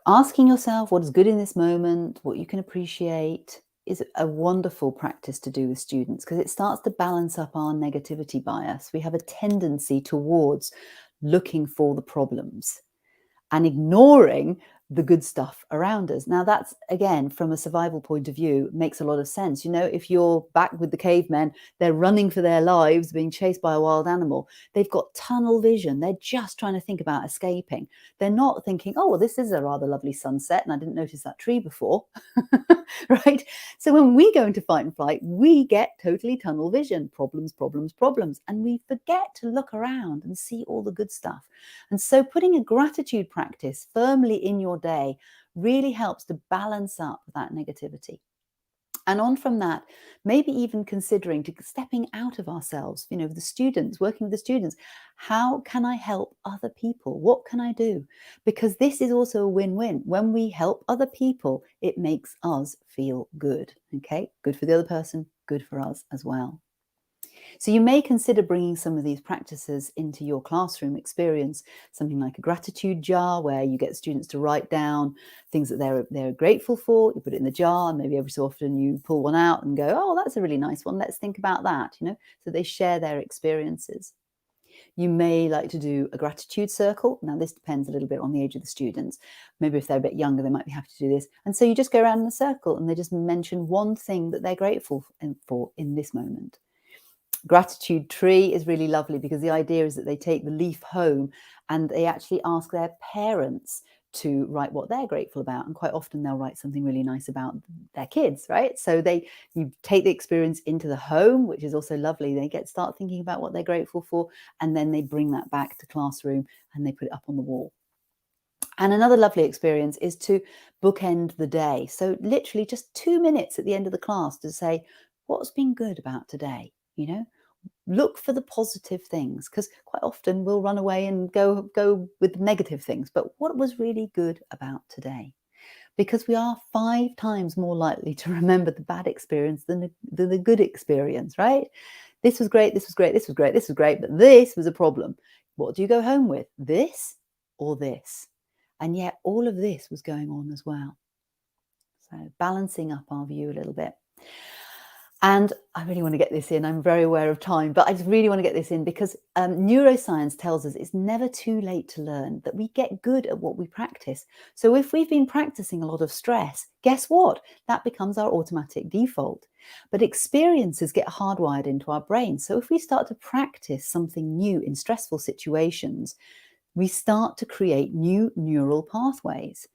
asking yourself what is good in this moment, what you can appreciate, is a wonderful practice to do with students because it starts to balance up our negativity bias. We have a tendency towards looking for the problems and ignoring the good stuff around us. Now that's, again, from a survival point of view, makes a lot of sense. You know, if you're back with the cavemen, they're running for their lives, being chased by a wild animal. They've got tunnel vision. They're just trying to think about escaping. They're not thinking, oh, well, this is a rather lovely sunset and I didn't notice that tree before, right? So when we go into fight and flight, we get totally tunnel vision, problems, problems, problems, and we forget to look around and see all the good stuff. And so putting a gratitude practice firmly in your day really helps to balance up that negativity. And on from that, maybe even considering stepping out of ourselves, you know, the students, working with the students. How can I help other people? What can I do? Because this is also a win-win. When we help other people, it makes us feel good. Okay, good for the other person, good for us as well. So you may consider bringing some of these practices into your classroom experience, something like a gratitude jar where you get students to write down things that they're grateful for. You put it in the jar and maybe every so often you pull one out and go, oh, that's a really nice one. Let's think about that, you know, so they share their experiences. You may like to do a gratitude circle. Now, this depends a little bit on the age of the students. Maybe if they're a bit younger, they might be happy to do this. And so you just go around in a circle and they just mention one thing that they're grateful for in this moment. Gratitude tree is really lovely because the idea is that they take the leaf home and they actually ask their parents to write what they're grateful about, and quite often they'll write something really nice about their kids, right? So you take the experience into the home, which is also lovely. They start thinking about what they're grateful for, and then they bring that back to classroom and they put it up on the wall. And another lovely experience is to bookend the day. So literally just 2 minutes at the end of the class to say, what's been good about today? You know, look for the positive things, because quite often we'll run away and go with negative things. But what was really good about today? Because we are 5 times more likely to remember the bad experience than the good experience, right? This was great, this was great, this was great, this was great, but this was a problem. What do you go home with? This or this? And yet all of this was going on as well. So balancing up our view a little bit. And I really want to get this in. I'm very aware of time, but I just really want to get this in because neuroscience tells us it's never too late to learn, that we get good at what we practice. So if we've been practicing a lot of stress, guess what? That becomes our automatic default. But experiences get hardwired into our brain. So if we start to practice something new in stressful situations, we start to create new neural pathways.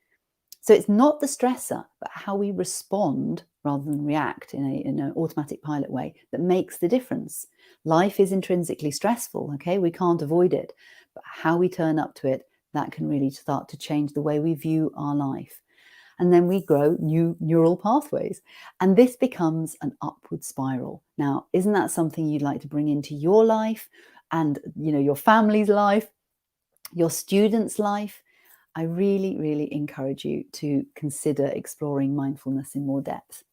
So it's not the stressor, but how we respond rather than react in an automatic pilot way that makes the difference. Life is intrinsically stressful, okay? We can't avoid it. But how we turn up to it, that can really start to change the way we view our life. And then we grow new neural pathways. And this becomes an upward spiral. Now, isn't that something you'd like to bring into your life and, you know, your family's life? Your students' life, I really, really encourage you to consider exploring mindfulness in more depth.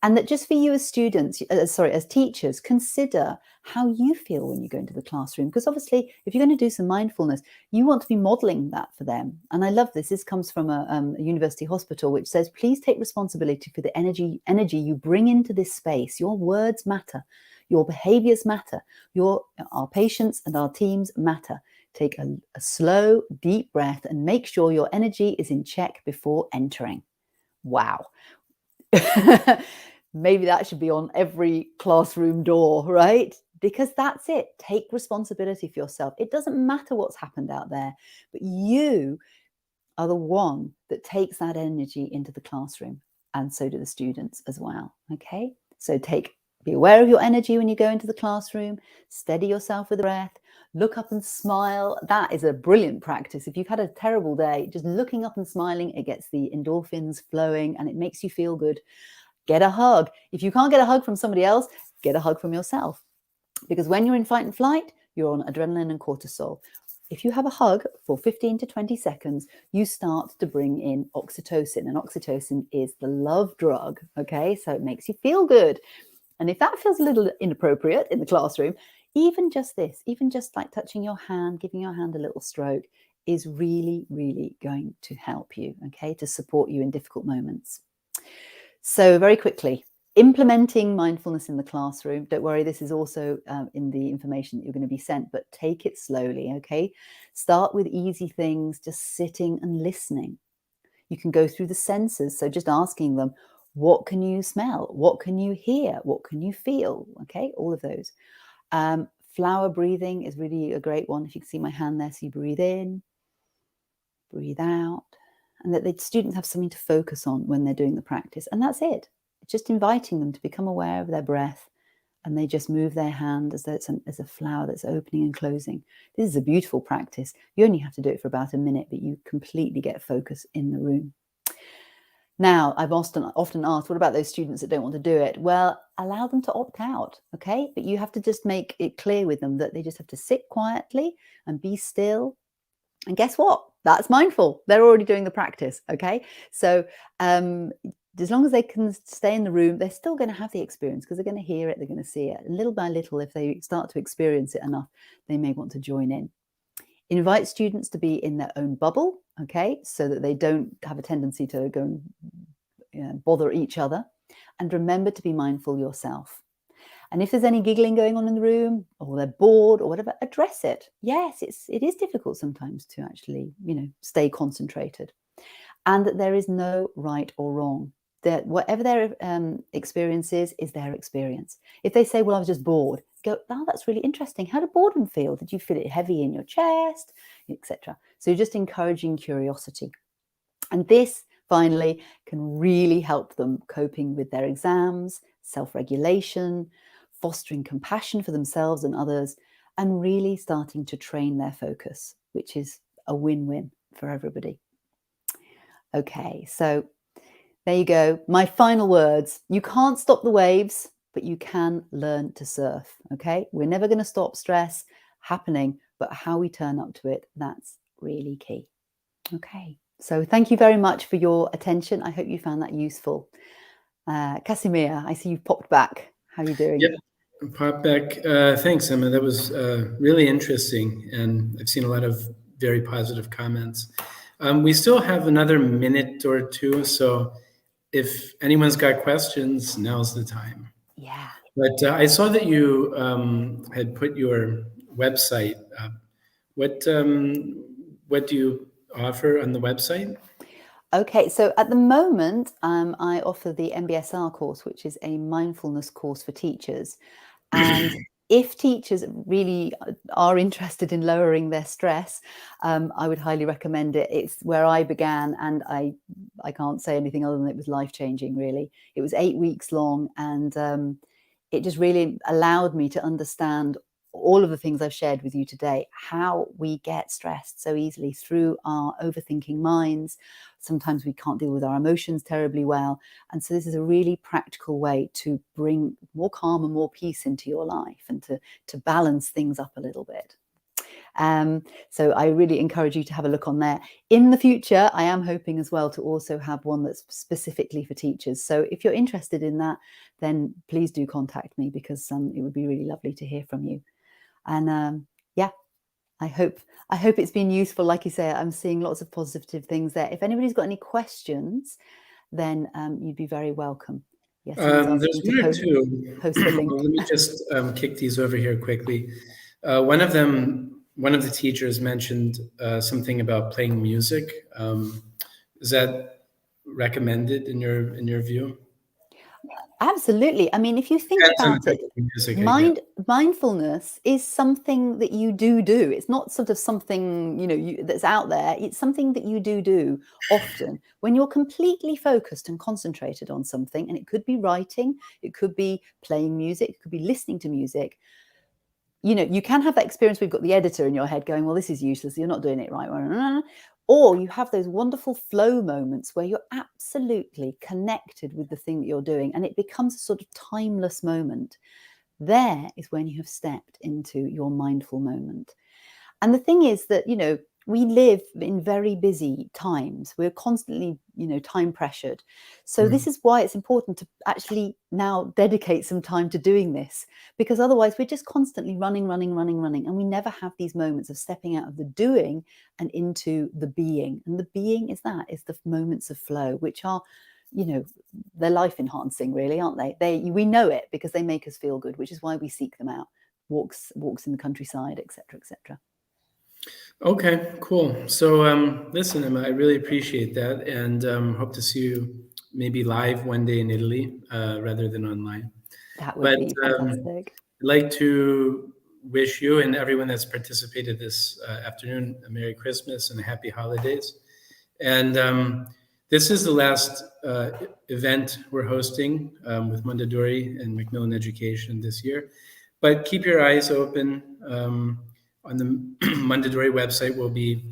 And that just for you as students, as teachers, consider how you feel when you go into the classroom. Because obviously, if you're going to do some mindfulness, you want to be modeling that for them. And I love this. This comes from a university hospital, which says, please take responsibility for the energy you bring into this space. Your words matter. Your behaviors matter. Our patients and our teams matter. Take a slow, deep breath and make sure your energy is in check before entering. Wow. Maybe that should be on every classroom door, right? Because that's it. Take responsibility for yourself. It doesn't matter what's happened out there, but you are the one that takes that energy into the classroom, and so do the students as well. Okay, so be aware of your energy when you go into the classroom. Steady yourself with the breath. Look up and smile. That is a brilliant practice. If you've had a terrible day, just looking up and smiling, it gets the endorphins flowing and it makes you feel good. Get a hug. If you can't get a hug from somebody else, get a hug from yourself. Because when you're in fight and flight, you're on adrenaline and cortisol. If you have a hug for 15 to 20 seconds, you start to bring in oxytocin. And oxytocin is the love drug, okay? So it makes you feel good. And if that feels a little inappropriate in the classroom, even just this, even just like touching your hand, giving your hand a little stroke is really, really going to help you, okay, to support you in difficult moments. So very quickly, implementing mindfulness in the classroom. Don't worry, this is also in the information that you're going to be sent, but take it slowly, okay? Start with easy things, just sitting and listening. You can go through the senses, so just asking them, what can you smell? What can you hear? What can you feel? Okay, all of those. Flower breathing is really a great one. If you can see my hand there, so you breathe in, breathe out, and that the students have something to focus on when they're doing the practice. And that's it. It's just inviting them to become aware of their breath, and they just move their hand as though it's as a flower that's opening and closing. This is a beautiful practice. You only have to do it for about a minute, but you completely get focus in the room. Now, I've often asked, what about those students that don't want to do it? Well, allow them to opt out, okay? But you have to just make it clear with them that they just have to sit quietly and be still. And guess what? That's mindful. They're already doing the practice, okay? So as long as they can stay in the room, they're still going to have the experience because they're going to hear it, they're going to see it. Little by little, if they start to experience it enough, they may want to join in. Invite students to be in their own bubble, okay, so that they don't have a tendency to go and bother each other. And remember to be mindful yourself. And if there's any giggling going on in the room, or they're bored or whatever, address it. Yes, it is difficult sometimes to actually, stay concentrated. And that there is no right or wrong. That whatever their experience is their experience. If they say, well, I was just bored, go, oh, that's really interesting. How did boredom feel? Did you feel it heavy in your chest, etc.? So you're just encouraging curiosity. And this, finally, can really help them coping with their exams, self-regulation, fostering compassion for themselves and others, and really starting to train their focus, which is a win-win for everybody. Okay, so there you go. My final words. You can't stop the waves, but you can learn to surf, okay? We're never going to stop stress happening, but how we turn up to it, that's really key. Okay, so thank you very much for your attention. I hope you found that useful. Casimir, I see you've popped back. How are you doing? Yep, pop back. Thanks, Emma. That was really interesting, and I've seen a lot of very positive comments. We still have another minute or two, so if anyone's got questions, now's the time. Yeah. But I saw that you had put your website up. What do you offer on the website? Okay, so at the moment, I offer the MBSR course, which is a mindfulness course for teachers. And if teachers really are interested in lowering their stress, I would highly recommend it. It's where I began, and I can't say anything other than it was life-changing, really. It was 8 weeks long, and it just really allowed me to understand all of the things I've shared with you today, how we get stressed so easily through our overthinking minds. Sometimes we can't deal with our emotions terribly well. And so this is a really practical way to bring more calm and more peace into your life and to balance things up a little bit. So I really encourage you to have a look on there. In the future, I am hoping as well to also have one that's specifically for teachers. So if you're interested in that, then please do contact me, because it would be really lovely to hear from you. And yeah, I hope it's been useful. Like you say, I'm seeing lots of positive things there. If anybody's got any questions, then you'd be very welcome. Yes, There's one or two. Post the link. Let me just kick these over here quickly. One of the teachers mentioned something about playing music. Is that recommended in your view? Absolutely. I mean, if you think about it, mindfulness is something that you do. It's not sort of something, that's out there. It's something that you do often when you're completely focused and concentrated on something. And it could be writing, it could be playing music, it could be listening to music. You can have that experience. We've got the editor in your head going, well, this is useless, you're not doing it right. Or you have those wonderful flow moments where you're absolutely connected with the thing that you're doing, and it becomes a sort of timeless moment. There is when you have stepped into your mindful moment. And the thing is that, we live in very busy times. We're constantly, time pressured. So this is why it's important to actually now dedicate some time to doing this, because otherwise we're just constantly running. And we never have these moments of stepping out of the doing and into the being. And the being is the moments of flow, which are, they're life enhancing, really, aren't they? We know it because they make us feel good, which is why we seek them out. Walks in the countryside, etc., etc. Okay, cool. So listen, Emma, I really appreciate that, and hope to see you maybe live one day in Italy rather than online. That would be fantastic. I'd like to wish you and everyone that's participated this afternoon a Merry Christmas and a Happy Holidays. And this is the last event we're hosting with Mondadori and Macmillan Education this year. But keep your eyes open. On the Mondadori website, we'll be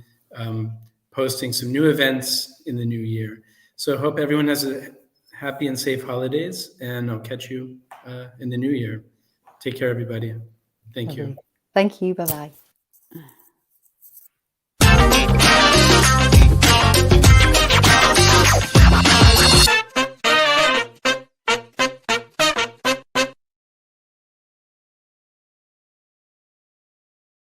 posting some new events in the new year. So I hope everyone has a happy and safe holidays, and I'll catch you in the new year. Take care, everybody. Thank you. Thank you. Bye-bye.